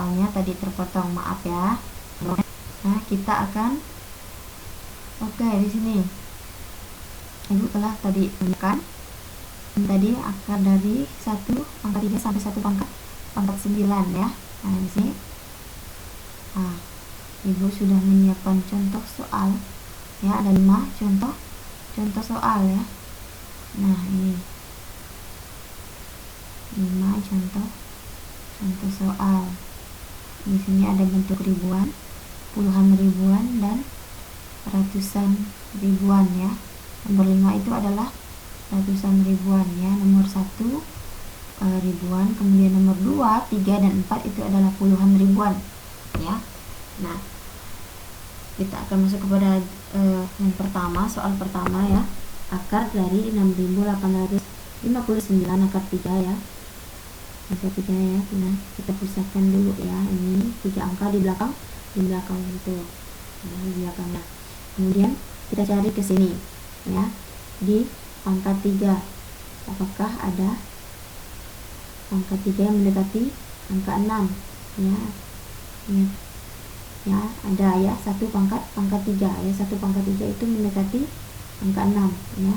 soalnya tadi terpotong, maaf ya. Nah, kita akan di sini ibu telah tadi menunjukkan tadi akar dari 1 pangkat 3 sampai 1 pangkat 9 ya. Nah, di sini ibu sudah menyiapkan contoh soal ya, ada 5 contoh soal ya. Nah, ini 5 contoh soal. Di sini ada bentuk ribuan, puluhan ribuan, dan ratusan ribuan ya. Nomor 5 itu adalah ratusan ribuan ya. Nomor 1 ribuan, kemudian nomor 2, 3, dan 4 itu adalah puluhan ribuan ya. Nah, kita akan masuk kepada yang pertama, soal pertama ya. Akar dari 6.859 akar 3 ya. Akar 3 ya. Nah, kita pisahkan dulu ya. Ini 3 angka di belakang itu ya, di belakangnya. Kemudian kita cari ke sini ya, di pangkat 3 apakah ada pangkat 3 yang mendekati angka 6 ya. Ya, ada ya, 1 pangkat 3 ya. 1 pangkat 3 itu mendekati angka 6 ya.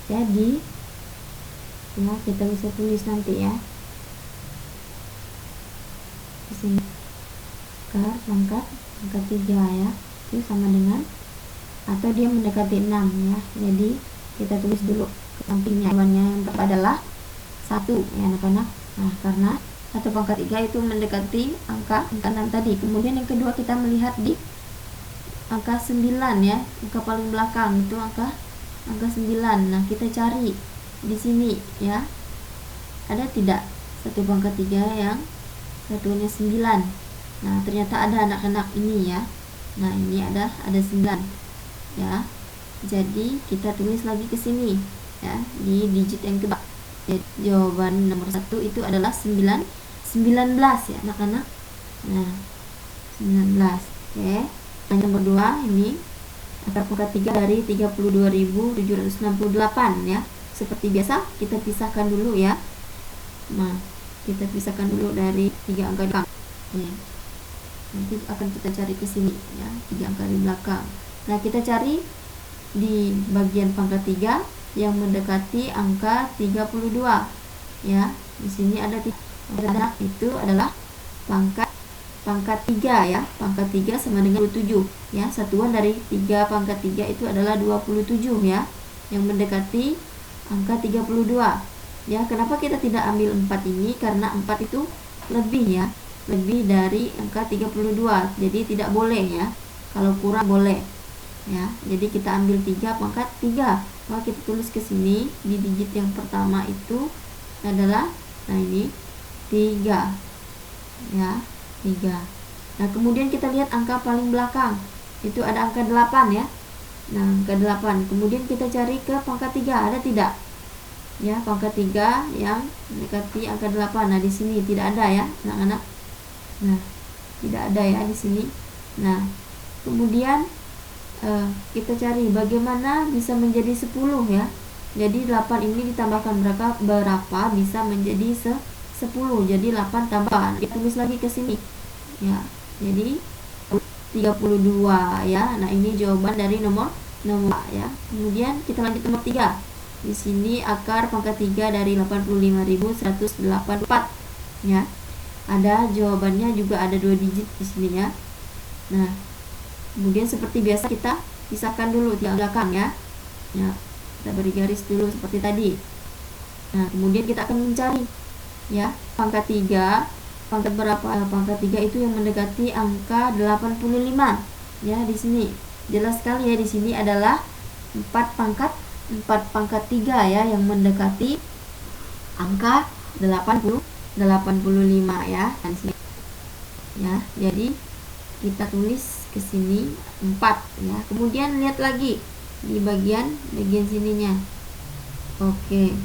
Jadi ya, kita bisa tulis nanti ya di sini akar pangkat 3 ya, itu sama dengan, atau dia mendekati 6 ya. Jadi kita tulis dulu ke sampingnya. Jawabannya yang pertama adalah 1 ya anak-anak. Nah, karena 1 pangkat 3 itu mendekati angka 6 tadi. Kemudian yang kedua, kita melihat di angka 9 ya, angka paling belakang itu angka 9. Nah, kita cari di sini ya, ada tidak 1 pangkat 3 yang satuannya 9. Nah, ternyata ada anak-anak ini ya. Nah, ini ada 9 ya. Jadi kita tulis lagi ke sini ya, di digit yang kedua. Jadi, jawaban nomor 1 itu adalah 19 ya anak-anak. Nah, 19. Oke. Yang nomor 2 ini akar pangkat 3 dari 32.768 ya. Seperti biasa kita pisahkan dulu ya. Nah, kita pisahkan dulu dari 3 angka di belakang. Ya. Nanti akan kita cari ke sini ya, 3 angka di belakang. Nah, kita cari di bagian pangkat 3 yang mendekati angka 32 ya. Di sini ada itu adalah pangkat 3 ya. Pangkat 3 sama dengan 27 ya. Satuan dari 3 pangkat 3 itu adalah 27 ya, yang mendekati angka 32 ya. Kenapa kita tidak ambil 4 ini? Karena 4 itu lebih ya, lebih dari angka 32. Jadi tidak boleh ya, kalau kurang boleh ya. Jadi kita ambil 3 pangkat 3. Maka kita tulis ke sini di digit yang pertama itu adalah, nah ini 3 ya, 3. Nah, kemudian kita lihat angka paling belakang itu ada angka 8 ya. Nah, angka 8. Kemudian kita cari ke pangkat 3, ada tidak ya, pangkat 3 yang mendekati angka 8. Nah, di sini tidak ada ya anak-anak. Nah, tidak ada ya di sini. Nah, kemudian kita cari bagaimana bisa menjadi 10 ya. Jadi 8 ini ditambahkan berapa bisa menjadi 10. Jadi 8 tambah. Kita tulis lagi ke sini ya. Jadi 32 ya. Nah, ini jawaban dari nomor ya. Kemudian kita lanjut nomor 3. Di sini akar pangkat 3 dari 85.184 ya. Ada jawabannya juga, ada 2 digit di sini ya. Nah, kemudian seperti biasa kita pisahkan dulu di belakang ya. Ya, kita beri garis dulu seperti tadi. Nah, kemudian kita akan mencari ya pangkat 3. Pangkat berapa? Pangkat 3 itu yang mendekati angka 85 ya. Di sini jelas sekali ya, di sini adalah 4 pangkat 3 ya yang mendekati angka 85 ya. Dan sini ya. Jadi kita tulis ke sini 4 ya. Kemudian lihat lagi di bagian sininya. Oke.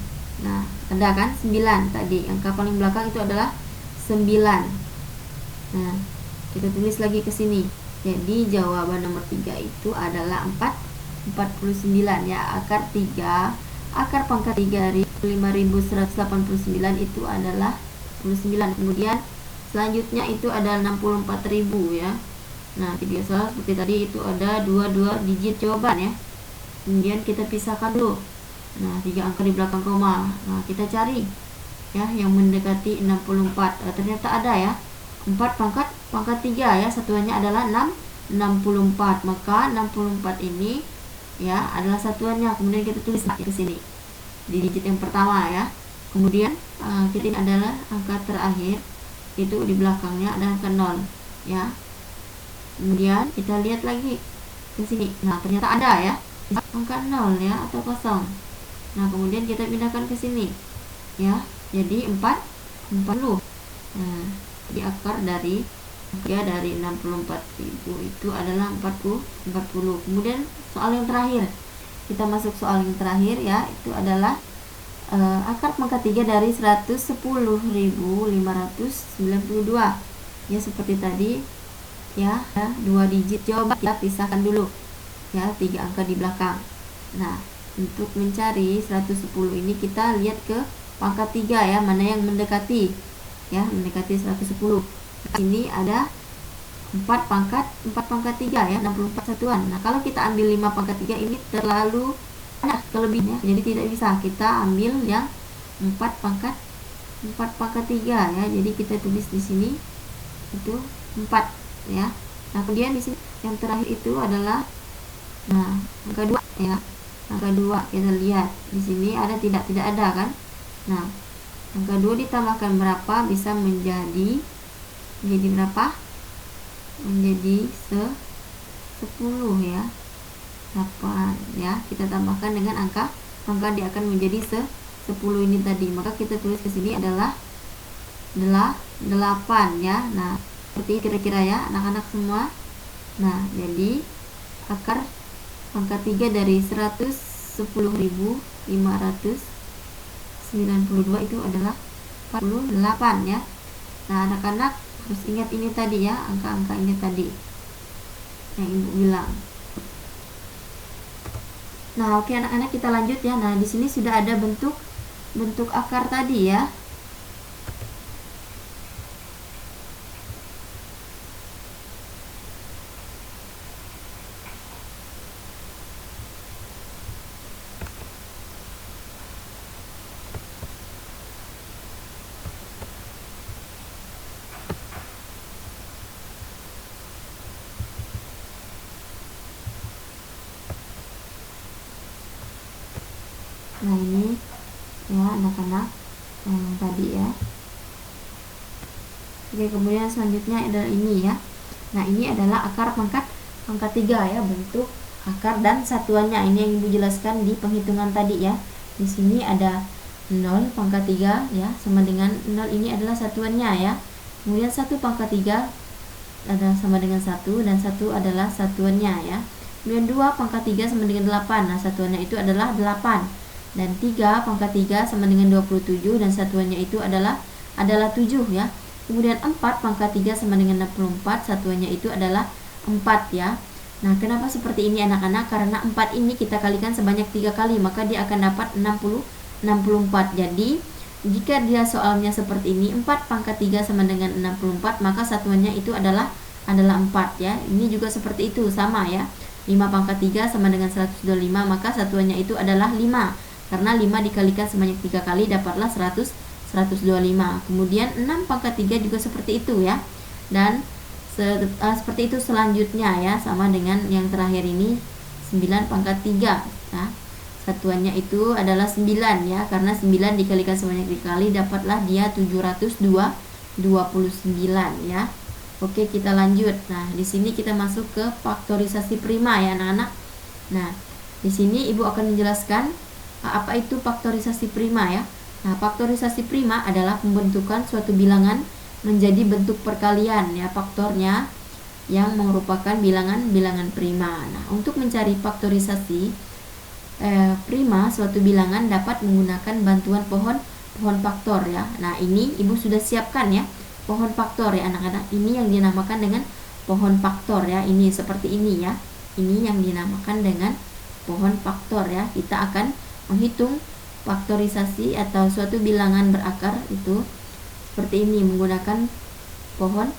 Nah, ada kan 9 tadi. Angka paling belakang itu adalah 9. Nah, kita tulis lagi ke sini. Jadi jawaban nomor 3 itu adalah 49 ya. Akar pangkat 3 dari 5.189 itu adalah 49. Kemudian selanjutnya itu ada 64.000 ya. Nah, biasa seperti tadi itu ada 22 digit jawaban ya. Kemudian kita pisahkan dulu. Nah, 3 angka di belakang koma. Nah, kita cari ya yang mendekati 64. Ternyata ada ya. 4 pangkat 3 ya, satuannya adalah 64. Maka 64 ini ya adalah satuannya. Kemudian kita tulis ke sini di digit yang pertama ya. Kemudian kita ini adalah angka terakhir, itu di belakangnya ada angka 0 ya. Kemudian kita lihat lagi ke sini. Nah, ternyata ada ya angka 0 ya atau kosong. Nah, kemudian kita pindahkan ke sini ya. Jadi 40. Nah, di akar dari 64.000 itu adalah 40. Kemudian soal yang terakhir. Kita masuk soal yang terakhir ya, itu adalah akar pangkat 3 dari 110.592 ya, seperti tadi ya, 2 digit jawaban kita pisahkan dulu ya, 3 angka di belakang. Nah, untuk mencari 110 ini kita lihat ke pangkat 3 ya, mana yang mendekati ya, mendekati 110. Ini ada 4 pangkat 3 ya, 64 satuan. Nah, kalau kita ambil 5 pangkat 3 ini terlalu banyak kelebihannya, jadi tidak bisa. Kita ambil yang 4 pangkat 3 ya. Jadi kita tulis di sini itu 4 ya. Nah, kemudian di sini yang terakhir itu adalah angka 2 ya. Angka 2 kita lihat di sini ada tidak ada kan? Nah, angka 2 ditambahkan berapa bisa menjadi berapa? Menjadi 10 ya. 8 ya. Kita tambahkan dengan angka dia akan menjadi 10 ini tadi. Maka kita tulis ke sini adalah 8 ya. Nah, seperti kira-kira ya anak-anak semua. Nah, jadi akar pangkat 3 dari 110.592 itu adalah 48 ya. Nah, anak-anak harus ingat ini tadi ya, angka-angka ini tadi yang ibu bilang. Nah, oke anak-anak, kita lanjut ya. Nah, di sini sudah ada bentuk akar tadi ya. Nah, ini ya anak-anak yang tadi ya. Oke, kemudian selanjutnya adalah ini ya. Nah, ini adalah akar pangkat 3 ya, bentuk akar dan satuannya. Ini yang ibu jelaskan di penghitungan tadi ya. Di sini ada 0 pangkat 3 ya, sama dengan 0 ini adalah satuannya ya. Kemudian 1 pangkat 3 ada sama dengan 1 dan 1 adalah satuannya ya. Kemudian 2 pangkat 3 sama dengan 8. Nah, satuannya itu adalah 8. Dan 3 pangkat 3 sama dengan 27 dan satuannya itu adalah 7 ya. Kemudian 4 pangkat 3 sama dengan 64, satuannya itu adalah 4 ya. Nah, kenapa seperti ini anak-anak? Karena 4 ini kita kalikan sebanyak 3 kali, maka dia akan dapat 64. Jadi jika dia soalnya seperti ini, 4 pangkat 3 sama dengan 64, maka satuannya itu adalah 4 ya. Ini juga seperti itu, sama ya. 5 pangkat 3 sama dengan 125, maka satuannya itu adalah 5. Karena 5 dikalikan sebanyak 3 kali dapatlah 125. Kemudian 6 pangkat 3 juga seperti itu ya. Dan seperti itu selanjutnya ya, sama dengan yang terakhir ini 9 pangkat 3 ya. Satuannya itu adalah 9 ya, karena 9 dikalikan sebanyak 3 kali dapatlah dia 729 ya. Oke, kita lanjut. Nah, di sini kita masuk ke faktorisasi prima ya anak-anak. Nah, di sini ibu akan menjelaskan apa itu faktorisasi prima ya. Nah, faktorisasi prima adalah pembentukan suatu bilangan menjadi bentuk perkalian ya, faktornya yang merupakan bilangan prima. Nah, untuk mencari faktorisasi prima suatu bilangan dapat menggunakan bantuan pohon faktor ya. Nah, ini ibu sudah siapkan ya pohon faktor ya anak-anak. Ini yang dinamakan dengan pohon faktor ya. Ini seperti ini ya. Ini yang dinamakan dengan pohon faktor ya. Kita akan menghitung faktorisasi atau suatu bilangan berakar itu seperti ini, menggunakan pohon